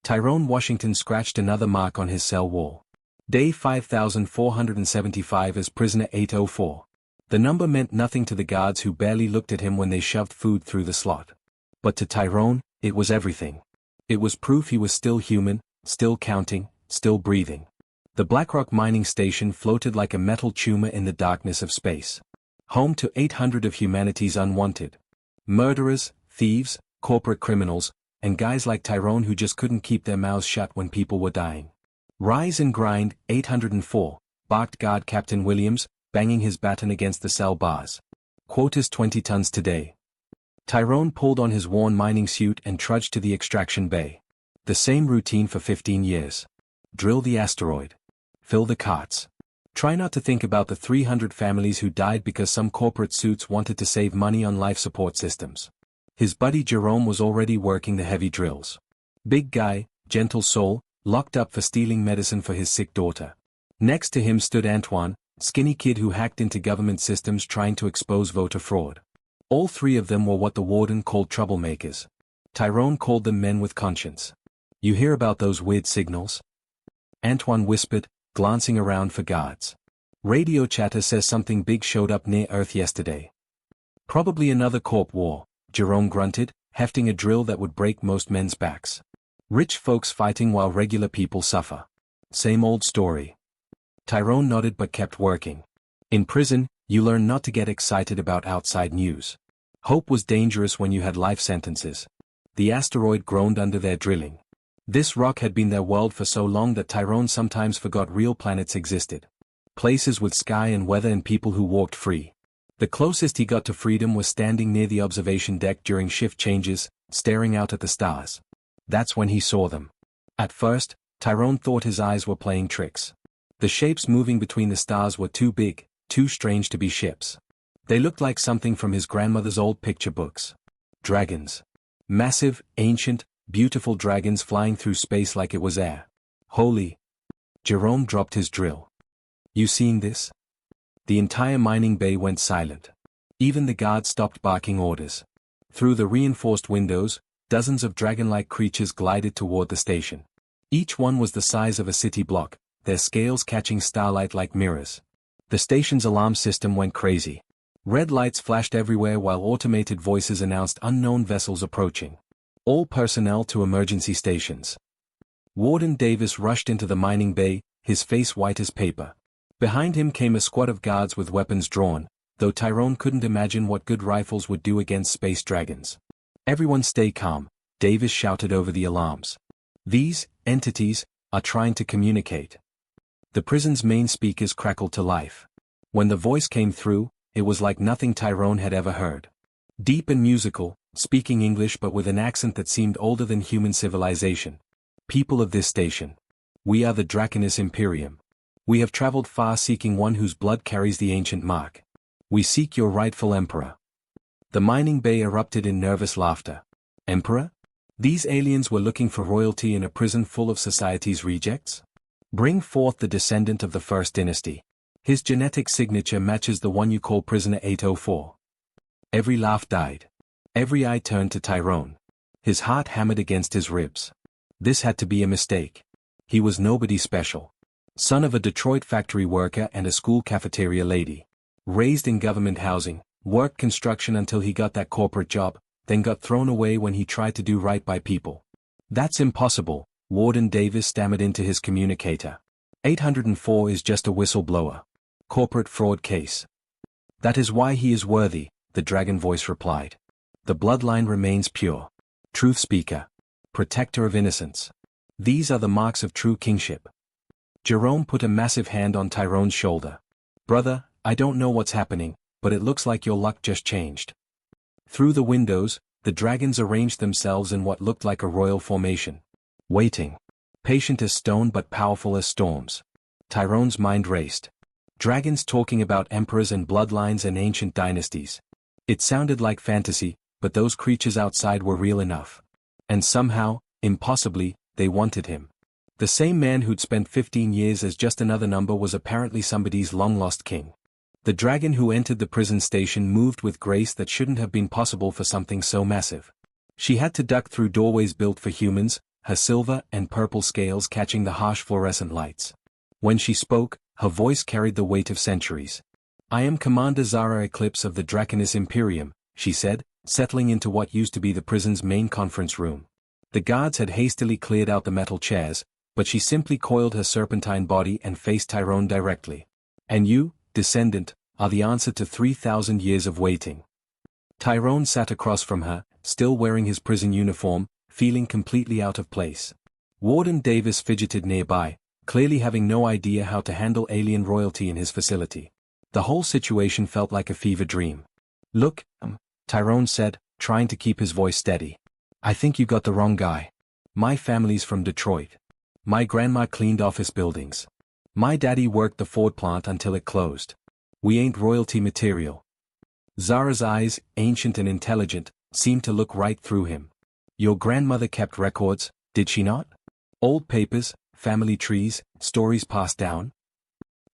Tyrone Washington scratched another mark on his cell wall. Day 5475 as prisoner 804. The number meant nothing to the guards who barely looked at him when they shoved food through the slot. But to Tyrone, it was everything. It was proof he was still human, still counting, still breathing. The Blackrock mining station floated like a metal tumor in the darkness of space. Home to 800 of humanity's unwanted. Murderers, thieves, corporate criminals, and guys like Tyrone who just couldn't keep their mouths shut when people were dying. Rise and grind, 804, barked guard Captain Williams, banging his baton against the cell bars. Quotas 20 tons today. Tyrone pulled on his worn mining suit and trudged to the extraction bay. The same routine for 15 years. Drill the asteroid. Fill the carts. Try not to think about the 300 families who died because some corporate suits wanted to save money on life support systems. His buddy Jerome was already working the heavy drills. Big guy, gentle soul, locked up for stealing medicine for his sick daughter. Next to him stood Antoine, skinny kid who hacked into government systems trying to expose voter fraud. All three of them were what the warden called troublemakers. Tyrone called them men with conscience. You hear about those weird signals? Antoine whispered, glancing around for guards. Radio chatter says something big showed up near Earth yesterday. Probably another corp war, Jerome grunted, hefting a drill that would break most men's backs. Rich folks fighting while regular people suffer. Same old story. Tyrone nodded but kept working. In prison, you learn not to get excited about outside news. Hope was dangerous when you had life sentences. The asteroid groaned under their drilling. This rock had been their world for so long that Tyrone sometimes forgot real planets existed. Places with sky and weather and people who walked free. The closest he got to freedom was standing near the observation deck during shift changes, staring out at the stars. That's when he saw them. At first, Tyrone thought his eyes were playing tricks. The shapes moving between the stars were too big, too strange to be ships. They looked like something from his grandmother's old picture books. Dragons. Massive, ancient, beautiful dragons flying through space like it was air. Holy. Jerome dropped his drill. You seeing this? The entire mining bay went silent. Even the guards stopped barking orders. Through the reinforced windows, dozens of dragon-like creatures glided toward the station. Each one was the size of a city block, their scales catching starlight like mirrors. The station's alarm system went crazy. Red lights flashed everywhere while automated voices announced unknown vessels approaching. All personnel to emergency stations. Warden Davis rushed into the mining bay, his face white as paper. Behind him came a squad of guards with weapons drawn, though Tyrone couldn't imagine what good rifles would do against space dragons. Everyone stay calm, Davis shouted over the alarms. These entities are trying to communicate. The prison's main speakers crackled to life. When the voice came through, it was like nothing Tyrone had ever heard. Deep and musical, speaking English but with an accent that seemed older than human civilization. People of this station. We are the Draconis Imperium. We have traveled far seeking one whose blood carries the ancient mark. We seek your rightful emperor. The mining bay erupted in nervous laughter. Emperor? These aliens were looking for royalty in a prison full of society's rejects? Bring forth the descendant of the first dynasty. His genetic signature matches the one you call prisoner 804. Every laugh died. Every eye turned to Tyrone. His heart hammered against his ribs. This had to be a mistake. He was nobody special. Son of a Detroit factory worker and a school cafeteria lady. Raised in government housing, worked construction until he got that corporate job, then got thrown away when he tried to do right by people. That's impossible, Warden Davis stammered into his communicator. 804 is just a whistleblower. Corporate fraud case. That is why he is worthy, the dragon voice replied. The bloodline remains pure. Truth speaker. Protector of innocence. These are the marks of true kingship. Jerome put a massive hand on Tyrone's shoulder. Brother, I don't know what's happening, but it looks like your luck just changed. Through the windows, the dragons arranged themselves in what looked like a royal formation. Waiting. Patient as stone but powerful as storms. Tyrone's mind raced. Dragons talking about emperors and bloodlines and ancient dynasties. It sounded like fantasy, but those creatures outside were real enough. And somehow, impossibly, they wanted him. The same man who'd spent 15 years as just another number was apparently somebody's long-lost king. The dragon who entered the prison station moved with grace that shouldn't have been possible for something so massive. She had to duck through doorways built for humans, her silver and purple scales catching the harsh fluorescent lights. When she spoke, her voice carried the weight of centuries. "I am Commander Zara Eclipse of the Draconis Imperium," she said, settling into what used to be the prison's main conference room. The guards had hastily cleared out the metal chairs, but she simply coiled her serpentine body and faced Tyrone directly. "And you, descendant, are the answer to 3,000 years of waiting." Tyrone sat across from her, still wearing his prison uniform, feeling completely out of place. Warden Davis fidgeted nearby, clearly having no idea how to handle alien royalty in his facility. The whole situation felt like a fever dream. "Look, Tyrone said, trying to keep his voice steady. "I think you got the wrong guy. My family's from Detroit. My grandma cleaned office buildings. My daddy worked the Ford plant until it closed. We ain't royalty material." Zara's eyes, ancient and intelligent, seemed to look right through him. "Your grandmother kept records, did she not? Old papers, family trees, stories passed down?"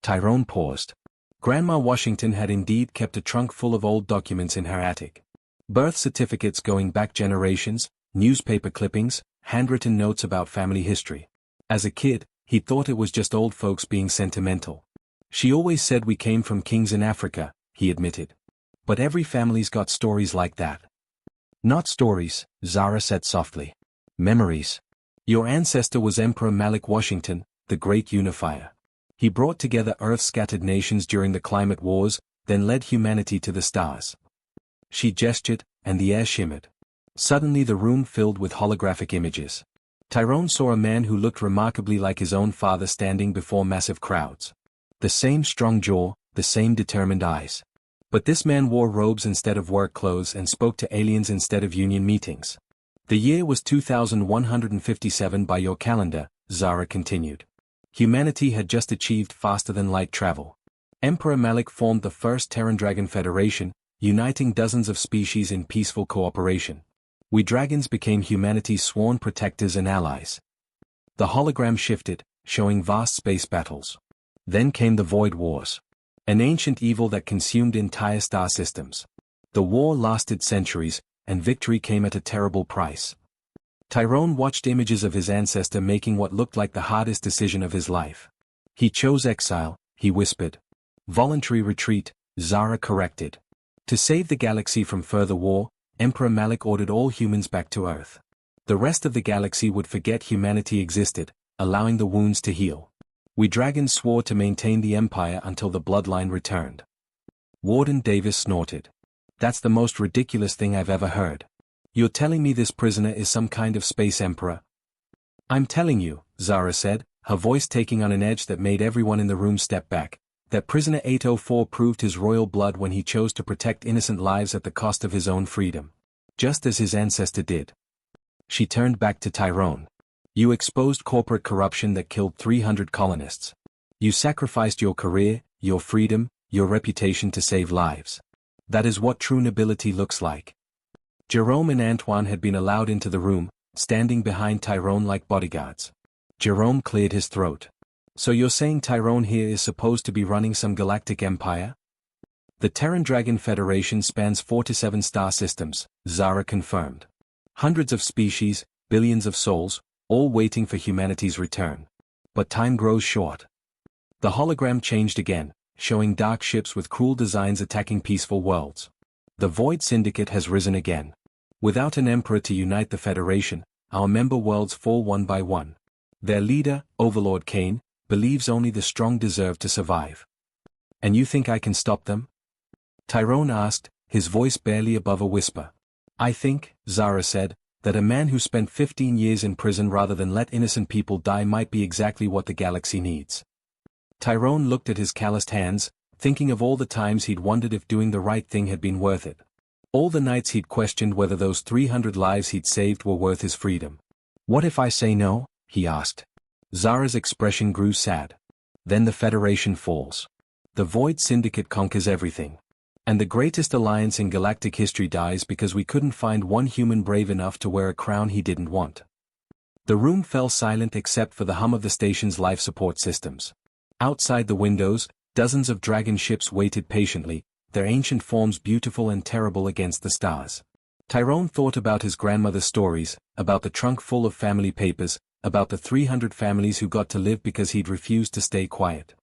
Tyrone paused. Grandma Washington had indeed kept a trunk full of old documents in her attic. Birth certificates going back generations, newspaper clippings, handwritten notes about family history. As a kid, he thought it was just old folks being sentimental. "She always said we came from kings in Africa," he admitted. "But every family's got stories like that." "Not stories," Zara said softly. "Memories. Your ancestor was Emperor Malik Washington, the great unifier. He brought together Earth's scattered nations during the climate wars, then led humanity to the stars." She gestured, and the air shimmered. Suddenly the room filled with holographic images. Tyrone saw a man who looked remarkably like his own father standing before massive crowds. The same strong jaw, the same determined eyes. But this man wore robes instead of work clothes and spoke to aliens instead of union meetings. "The year was 2157 by your calendar," Zara continued. "Humanity had just achieved faster-than-light travel. Emperor Malik formed the first Terran Dragon Federation, uniting dozens of species in peaceful cooperation. We dragons became humanity's sworn protectors and allies." The hologram shifted, showing vast space battles. Then came the Void Wars. An ancient evil that consumed entire star systems. The war lasted centuries, and victory came at a terrible price. Tyrone watched images of his ancestor making what looked like the hardest decision of his life. "He chose exile," he whispered. "Voluntary retreat," Zara corrected. "To save the galaxy from further war, Emperor Malik ordered all humans back to Earth. The rest of the galaxy would forget humanity existed, allowing the wounds to heal. We dragons swore to maintain the empire until the bloodline returned." Warden Davis snorted. "That's the most ridiculous thing I've ever heard. You're telling me this prisoner is some kind of space emperor?" "I'm telling you," Zara said, her voice taking on an edge that made everyone in the room step back, "that prisoner 804 proved his royal blood when he chose to protect innocent lives at the cost of his own freedom. Just as his ancestor did." She turned back to Tyrone. "You exposed corporate corruption that killed 300 colonists. You sacrificed your career, your freedom, your reputation to save lives. That is what true nobility looks like." Jerome and Antoine had been allowed into the room, standing behind Tyrone like bodyguards. Jerome cleared his throat. "So you're saying Tyrone here is supposed to be running some galactic empire?" "The Terran Dragon Federation spans 4 to 7 star systems," Zara confirmed. "Hundreds of species, billions of souls, all waiting for humanity's return. But time grows short." The hologram changed again, showing dark ships with cruel designs attacking peaceful worlds. "The Void Syndicate has risen again. Without an emperor to unite the Federation, our member worlds fall one by one. Their leader, Overlord Kane, believes only the strong deserve to survive." "And you think I can stop them?" Tyrone asked, his voice barely above a whisper. "I think," Zara said, "that a man who spent 15 years in prison rather than let innocent people die might be exactly what the galaxy needs." Tyrone looked at his calloused hands, thinking of all the times he'd wondered if doing the right thing had been worth it. All the nights he'd questioned whether those 300 lives he'd saved were worth his freedom. "What if I say no?" he asked. Zara's expression grew sad. "Then the Federation falls. The Void Syndicate conquers everything. And the greatest alliance in galactic history dies because we couldn't find one human brave enough to wear a crown he didn't want." The room fell silent except for the hum of the station's life support systems. Outside the windows, dozens of dragon ships waited patiently, their ancient forms beautiful and terrible against the stars. Tyrone thought about his grandmother's stories, about the trunk full of family papers, about the 300 families who got to live because he'd refused to stay quiet.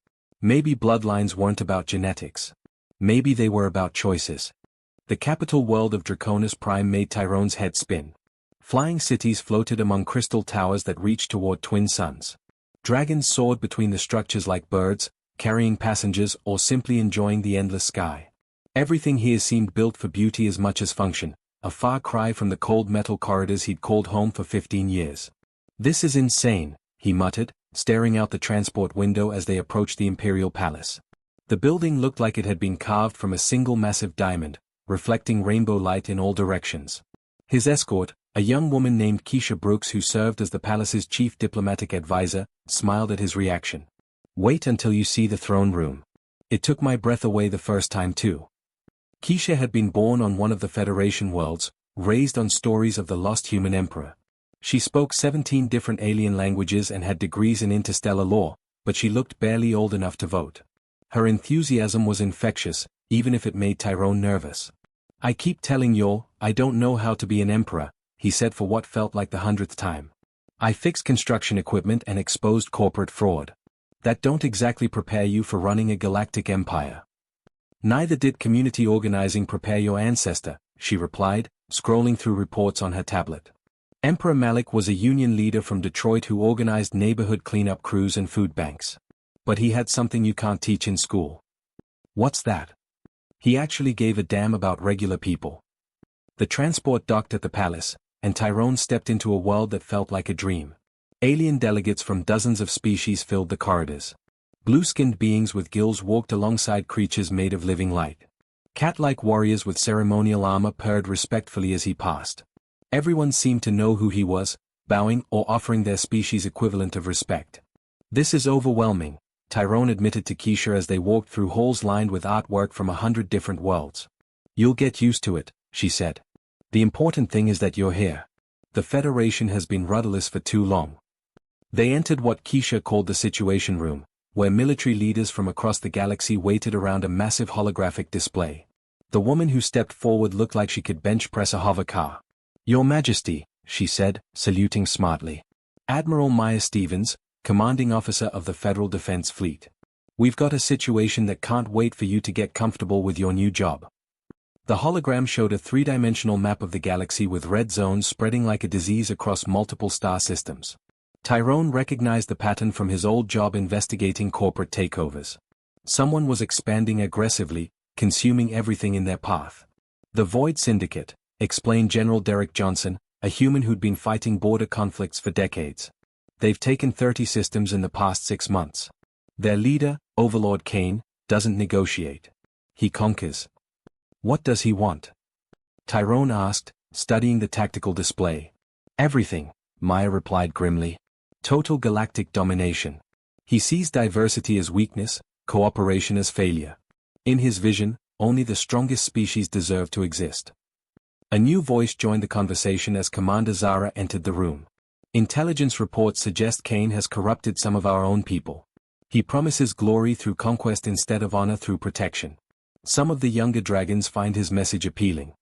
Maybe bloodlines weren't about genetics. Maybe they were about choices. The capital world of Draconis Prime made Tyrone's head spin. Flying cities floated among crystal towers that reached toward twin suns. Dragons soared between the structures like birds, carrying passengers or simply enjoying the endless sky. Everything here seemed built for beauty as much as function, a far cry from the cold metal corridors he'd called home for 15 years. "This is insane," he muttered, staring out the transport window as they approached the Imperial Palace. The building looked like it had been carved from a single massive diamond, reflecting rainbow light in all directions. His escort, a young woman named Keisha Brooks who served as the palace's chief diplomatic advisor, smiled at his reaction. "Wait until you see the throne room. It took my breath away the first time too." Keisha had been born on one of the Federation worlds, raised on stories of the lost human emperor. She spoke 17 different alien languages and had degrees in interstellar law, but she looked barely old enough to vote. Her enthusiasm was infectious, even if it made Tyrone nervous. "I keep telling y'all, I don't know how to be an emperor," he said for what felt like the 100th time. "I fixed construction equipment and exposed corporate fraud. That don't exactly prepare you for running a galactic empire." "Neither did community organizing prepare your ancestor," she replied, scrolling through reports on her tablet. Emperor Malik was a union leader from Detroit who organized neighborhood cleanup crews and food banks. But he had something you can't teach in school. "What's that?" "He actually gave a damn about regular people." The transport docked at the palace, and Tyrone stepped into a world that felt like a dream. Alien delegates from dozens of species filled the corridors. Blue-skinned beings with gills walked alongside creatures made of living light. Cat-like warriors with ceremonial armor purred respectfully as he passed. Everyone seemed to know who he was, bowing or offering their species equivalent of respect. "This is overwhelming," Tyrone admitted to Keisha as they walked through halls lined with artwork from 100 different worlds. "You'll get used to it," she said. "The important thing is that you're here. The Federation has been rudderless for too long." They entered what Keisha called the Situation Room, where military leaders from across the galaxy waited around a massive holographic display. The woman who stepped forward looked like she could bench press a hover car. "Your Majesty," she said, saluting smartly. "Admiral Maya Stevens, Commanding Officer of the Federal Defense Fleet. We've got a situation that can't wait for you to get comfortable with your new job." The hologram showed a three-dimensional map of the galaxy with red zones spreading like a disease across multiple star systems. Tyrone recognized the pattern from his old job investigating corporate takeovers. Someone was expanding aggressively, consuming everything in their path. "The Void Syndicate," explained General Derek Johnson, a human who'd been fighting border conflicts for decades. "They've taken 30 systems in the past 6 months. Their leader, Overlord Kane, doesn't negotiate. He conquers." "What does he want?" Tyrone asked, studying the tactical display. "Everything," Maya replied grimly. "Total galactic domination. He sees diversity as weakness, cooperation as failure. In his vision, only the strongest species deserve to exist." A new voice joined the conversation as Commander Zara entered the room. "Intelligence reports suggest Kane has corrupted some of our own people. He promises glory through conquest instead of honor through protection. Some of the younger dragons find his message appealing."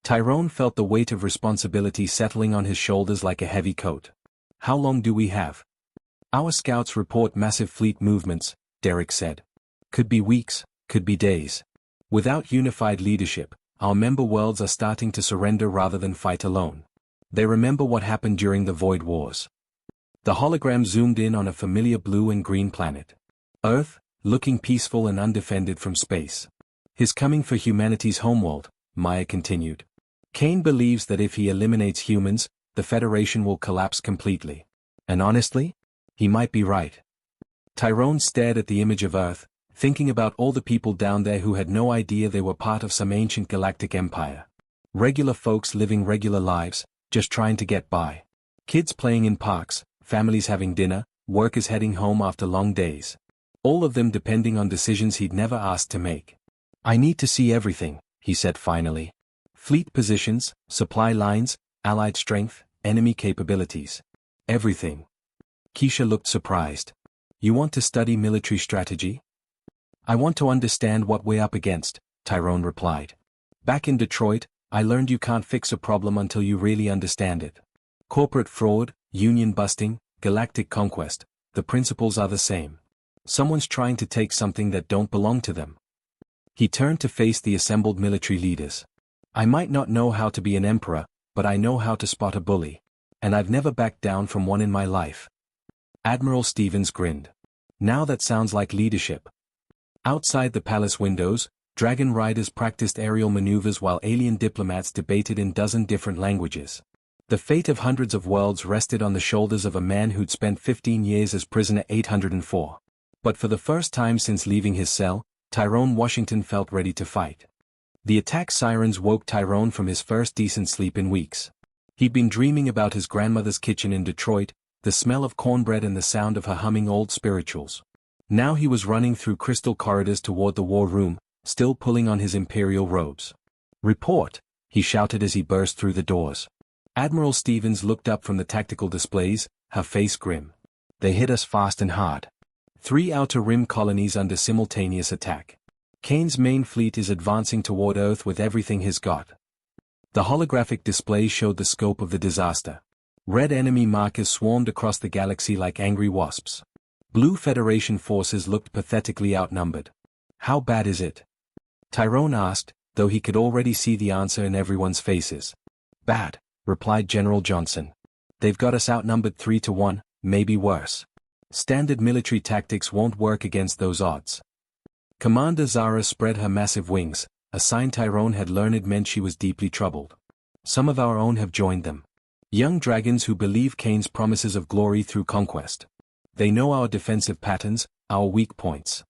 Tyrone felt the weight of responsibility settling on his shoulders like a heavy coat. "How long do we have?" "Our scouts report massive fleet movements," Derek said. "Could be weeks, could be days. Without unified leadership, our member worlds are starting to surrender rather than fight alone. They remember what happened during the Void Wars." The hologram zoomed in on a familiar blue and green planet. Earth, looking peaceful and undefended from space. "His coming for humanity's homeworld," Maya continued. "Kane believes that if he eliminates humans, the Federation will collapse completely. And honestly, he might be right." Tyrone stared at the image of Earth, thinking about all the people down there who had no idea they were part of some ancient galactic empire. Regular folks living regular lives, just trying to get by. Kids playing in parks, families having dinner, workers heading home after long days. All of them depending on decisions he'd never asked to make. "I need to see everything," he said finally. "Fleet positions, supply lines, allied strength, enemy capabilities. Everything." Keisha looked surprised. "You want to study military strategy?" "I want to understand what we're up against," Tyrone replied. "Back in Detroit, I learned you can't fix a problem until you really understand it. Corporate fraud, union busting, galactic conquest, the principles are the same. Someone's trying to take something that don't belong to them. He turned to face the assembled military leaders. I might not know how to be an emperor, but I know how to spot a bully. And I've never backed down from one in my life. Admiral Stevens grinned. Now that sounds like leadership. Outside the palace windows, dragon riders practiced aerial maneuvers while alien diplomats debated in dozen different languages. The fate of hundreds of worlds rested on the shoulders of a man who'd spent 15 years as prisoner 804. But for the first time since leaving his cell, Tyrone Washington felt ready to fight. The attack sirens woke Tyrone from his first decent sleep in weeks. He'd been dreaming about his grandmother's kitchen in Detroit, the smell of cornbread and the sound of her humming old spirituals. Now he was running through crystal corridors toward the war room, still pulling on his imperial robes. "Report," he shouted as he burst through the doors. Admiral Stevens looked up from the tactical displays, her face grim. "They hit us fast and hard. 3 outer rim colonies under simultaneous attack. Kane's main fleet is advancing toward Earth with everything he's got." The holographic display showed the scope of the disaster. Red enemy markers swarmed across the galaxy like angry wasps. Blue Federation forces looked pathetically outnumbered. "How bad is it?" Tyrone asked, though he could already see the answer in everyone's faces. "Bad," replied General Johnson. "They've got us outnumbered 3-1, maybe worse. Standard military tactics won't work against those odds." Commander Zara spread her massive wings, a sign Tyrone had learned meant she was deeply troubled. "Some of our own have joined them. Young dragons who believe Kane's promises of glory through conquest. They know our defensive patterns, our weak points."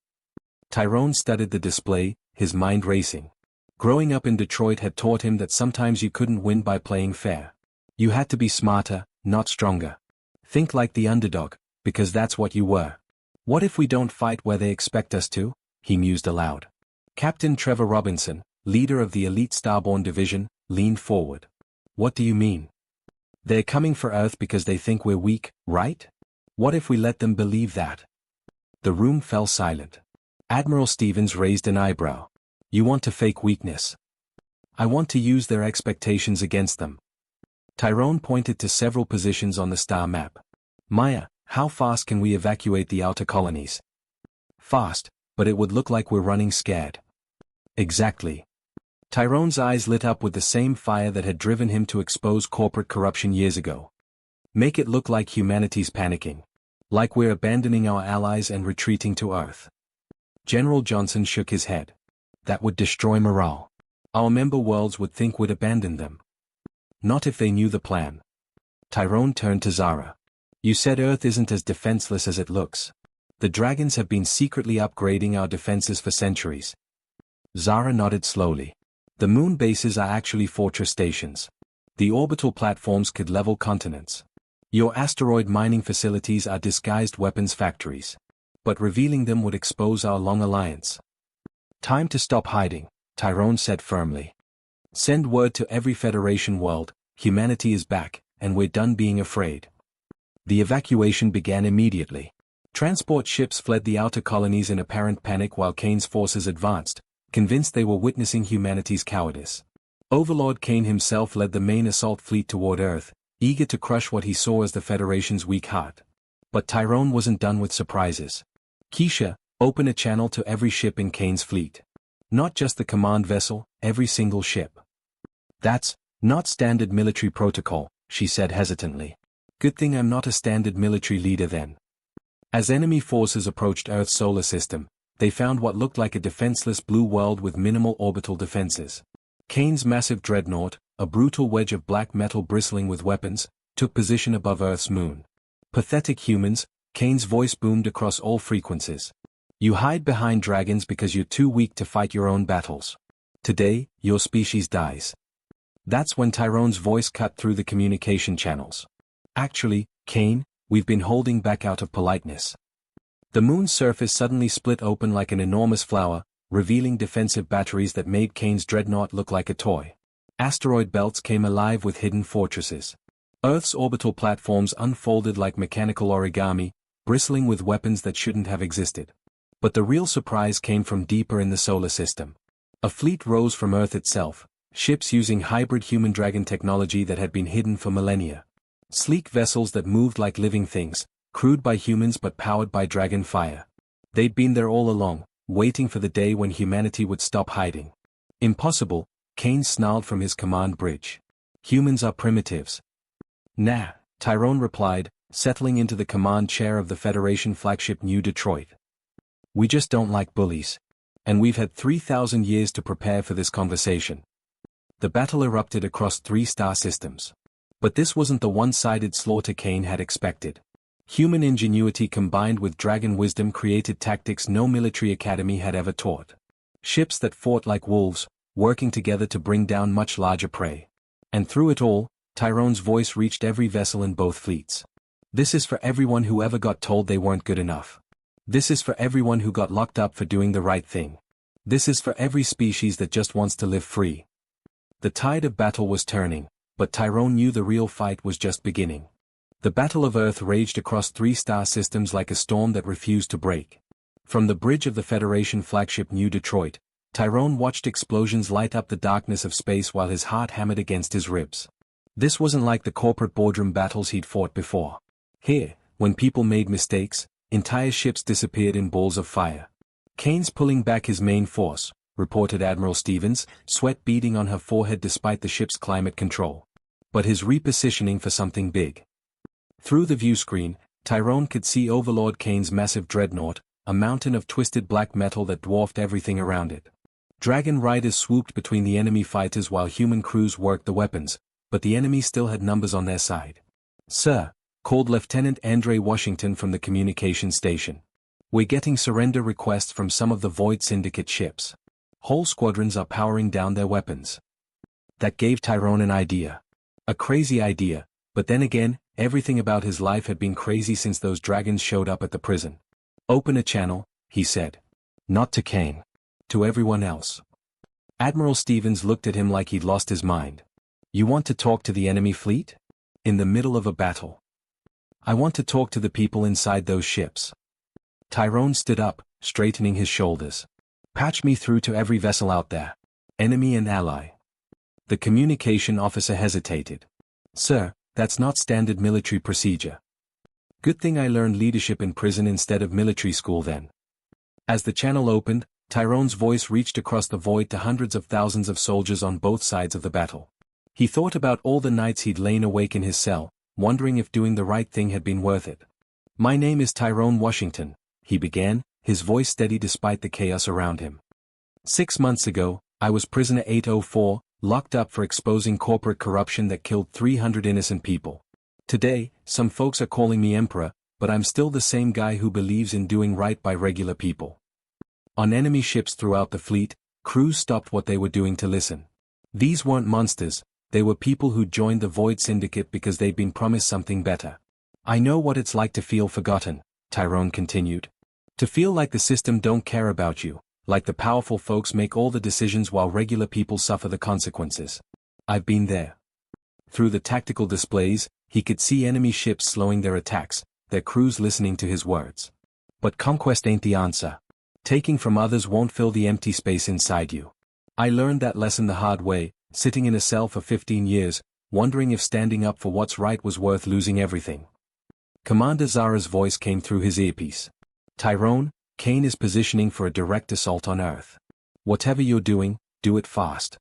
Tyrone studied the display, his mind racing. Growing up in Detroit had taught him that sometimes you couldn't win by playing fair. You had to be smarter, not stronger. Think like the underdog, because that's what you were. "What if we don't fight where they expect us to?" he mused aloud. Captain Trevor Robinson, leader of the elite Starbound division, leaned forward. "What do you mean?" "They're coming for Earth because they think we're weak, right? What if we let them believe that?" The room fell silent. Admiral Stevens raised an eyebrow. "You want to fake weakness?" "I want to use their expectations against them." Tyrone pointed to several positions on the star map. "Maya, how fast can we evacuate the outer colonies?" "Fast, but it would look like we're running scared." "Exactly." Tyrone's eyes lit up with the same fire that had driven him to expose corporate corruption years ago. "Make it look like humanity's panicking. Like we're abandoning our allies and retreating to Earth." General Johnson shook his head. "That would destroy morale. Our member worlds would think we'd abandoned them." "Not if they knew the plan." Tyrone turned to Zara. "You said Earth isn't as defenseless as it looks. The dragons have been secretly upgrading our defenses for centuries." Zara nodded slowly. "The moon bases are actually fortress stations. The orbital platforms could level continents. Your asteroid mining facilities are disguised weapons factories. But revealing them would expose our long alliance." "Time to stop hiding," Tyrone said firmly. "Send word to every Federation world, humanity is back, and we're done being afraid." The evacuation began immediately. Transport ships fled the outer colonies in apparent panic while Kane's forces advanced, convinced they were witnessing humanity's cowardice. Overlord Kane himself led the main assault fleet toward Earth, eager to crush what he saw as the Federation's weak heart. But Tyrone wasn't done with surprises. "Keisha, open a channel to every ship in Kane's fleet. Not just the command vessel, every single ship." "That's not standard military protocol," she said hesitantly. "Good thing I'm not a standard military leader then." As enemy forces approached Earth's solar system, they found what looked like a defenseless blue world with minimal orbital defenses. Kane's massive dreadnought, a brutal wedge of black metal bristling with weapons, took position above Earth's moon. "Pathetic humans," Kane's voice boomed across all frequencies. "You hide behind dragons because you're too weak to fight your own battles. Today, your species dies." That's when Tyrone's voice cut through the communication channels. "Actually, Kane, we've been holding back out of politeness." The moon's surface suddenly split open like an enormous flower, revealing defensive batteries that made Kane's dreadnought look like a toy. Asteroid belts came alive with hidden fortresses. Earth's orbital platforms unfolded like mechanical origami, bristling with weapons that shouldn't have existed. But the real surprise came from deeper in the solar system. A fleet rose from Earth itself, Ships using hybrid human-dragon technology that had been hidden for millennia. Sleek vessels that moved like living things, crewed by humans but powered by dragon fire. They'd been there all along, waiting for the day when humanity would stop hiding. Impossible, Kane snarled from his command bridge. Humans are primitives. Nah, Tyrone replied, settling into the command chair of the Federation flagship New Detroit. We just don't like bullies. And we've had 3,000 years to prepare for this conversation. The battle erupted across 3 star systems. But this wasn't the one-sided slaughter Kane had expected. Human ingenuity combined with dragon wisdom created tactics no military academy had ever taught. Ships that fought like wolves, working together to bring down much larger prey. And through it all, Tyrone's voice reached every vessel in both fleets. This is for everyone who ever got told they weren't good enough. This is for everyone who got locked up for doing the right thing. This is for every species that just wants to live free. The tide of battle was turning, but Tyrone knew the real fight was just beginning. The Battle of Earth raged across 3 star systems like a storm that refused to break. From the bridge of the Federation flagship New Detroit, Tyrone watched explosions light up the darkness of space while his heart hammered against his ribs. This wasn't like the corporate boardroom battles he'd fought before. Here, when people made mistakes, entire ships disappeared in balls of fire. Kane's pulling back his main force, reported Admiral Stevens, sweat beading on her forehead despite the ship's climate control. But his repositioning for something big. Through the view screen, Tyrone could see Overlord Kane's massive dreadnought, a mountain of twisted black metal that dwarfed everything around it. Dragon riders swooped between the enemy fighters while human crews worked the weapons, but the enemy still had numbers on their side. "Sir," called Lieutenant Andre Washington from the communication station. "We're getting surrender requests from some of the Void Syndicate ships. Whole squadrons are powering down their weapons." That gave Tyrone an idea. A crazy idea, but then again, everything about his life had been crazy since those dragons showed up at the prison. "Open a channel," he said. Not to Kane. To everyone else. Admiral Stevens looked at him like he'd lost his mind. "You want to talk to the enemy fleet? In the middle of a battle?" "I want to talk to the people inside those ships." Tyrone stood up, straightening his shoulders. "Patch me through to every vessel out there. Enemy and ally." The communication officer hesitated. "Sir, that's not standard military procedure." "Good thing I learned leadership in prison instead of military school then." As the channel opened, Tyrone's voice reached across the void to hundreds of thousands of soldiers on both sides of the battle. He thought about all the nights he'd lain awake in his cell, wondering if doing the right thing had been worth it. "My name is Tyrone Washington," he began, his voice steady despite the chaos around him. "6 months ago, I was prisoner 804, locked up for exposing corporate corruption that killed 300 innocent people. Today, some folks are calling me emperor, but I'm still the same guy who believes in doing right by regular people." On enemy ships throughout the fleet, crews stopped what they were doing to listen. These weren't monsters, they were people who joined the Void Syndicate because they'd been promised something better. "I know what it's like to feel forgotten," Tyrone continued. "To feel like the system don't care about you, like the powerful folks make all the decisions while regular people suffer the consequences. I've been there." Through the tactical displays, he could see enemy ships slowing their attacks, their crews listening to his words. "But conquest ain't the answer. Taking from others won't fill the empty space inside you. I learned that lesson the hard way, sitting in a cell for 15 years, wondering if standing up for what's right was worth losing everything." Commander Zara's voice came through his earpiece. "Tyrone, Kane is positioning for a direct assault on Earth. Whatever you're doing, do it fast."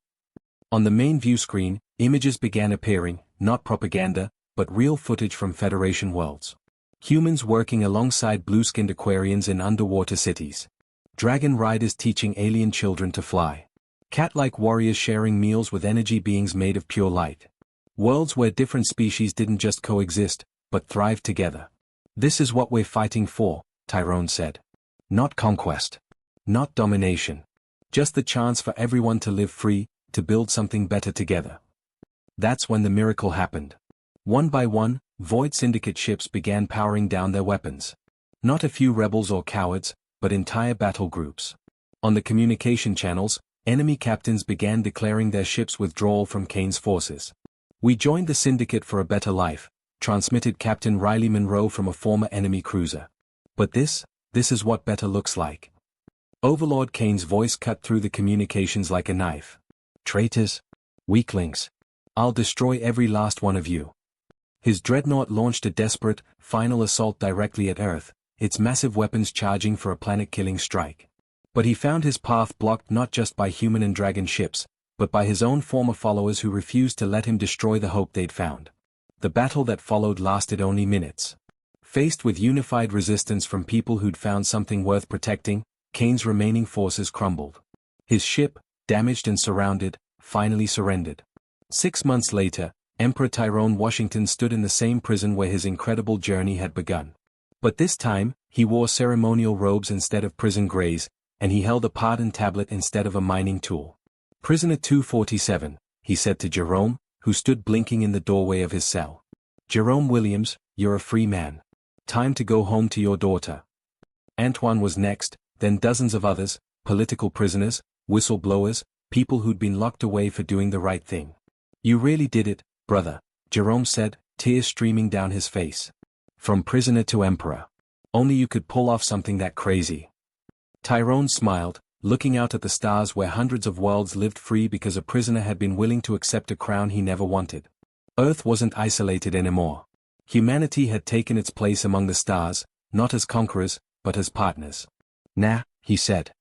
On the main view screen, images began appearing, not propaganda, but real footage from Federation worlds. Humans working alongside blue-skinned Aquarians in underwater cities. Dragon riders teaching alien children to fly. Cat-like warriors sharing meals with energy beings made of pure light. Worlds where different species didn't just coexist, but thrived together. "This is what we're fighting for," Tyrone said. "Not conquest. Not domination. Just the chance for everyone to live free, to build something better together." That's when the miracle happened. One by one, Void Syndicate ships began powering down their weapons. Not a few rebels or cowards, but entire battle groups. On the communication channels, enemy captains began declaring their ships' withdrawal from Kane's forces. "We joined the Syndicate for a better life," transmitted Captain Riley Monroe from a former enemy cruiser. "But this is what better looks like." Overlord Kane's voice cut through the communications like a knife. "Traitors, Weaklings. I'll destroy every last one of you. His dreadnought launched a desperate, final assault directly at Earth, its massive weapons charging for a planet-killing strike. But he found his path blocked not just by human and dragon ships, but by his own former followers who refused to let him destroy the hope they'd found. The battle that followed lasted only minutes. Faced with unified resistance from people who'd found something worth protecting, Kane's remaining forces crumbled. His ship, damaged and surrounded, finally surrendered. 6 months later, Emperor Tyrone Washington stood in the same prison where his incredible journey had begun. But this time, he wore ceremonial robes instead of prison greys, and he held a pardon tablet instead of a mining tool. "Prisoner 247, he said to Jerome, who stood blinking in the doorway of his cell. "Jerome Williams, you're a free man. Time to go home to your daughter." Antoine was next, then dozens of others, political prisoners, whistleblowers, people who'd been locked away for doing the right thing. "You really did it, brother," Jerome said, tears streaming down his face. "From prisoner to emperor. Only you could pull off something that crazy." Tyrone smiled, looking out at the stars where hundreds of worlds lived free because a prisoner had been willing to accept a crown he never wanted. Earth wasn't isolated anymore. Humanity had taken its place among the stars, not as conquerors, but as partners. "Nah," he said.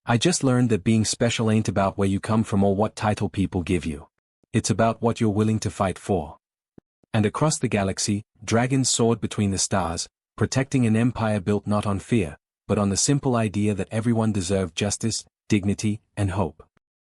"I just learned that being special ain't about where you come from or what title people give you. It's about what you're willing to fight for." And across the galaxy, dragons soared between the stars, protecting an empire built not on fear, but on the simple idea that everyone deserved justice, dignity, and hope.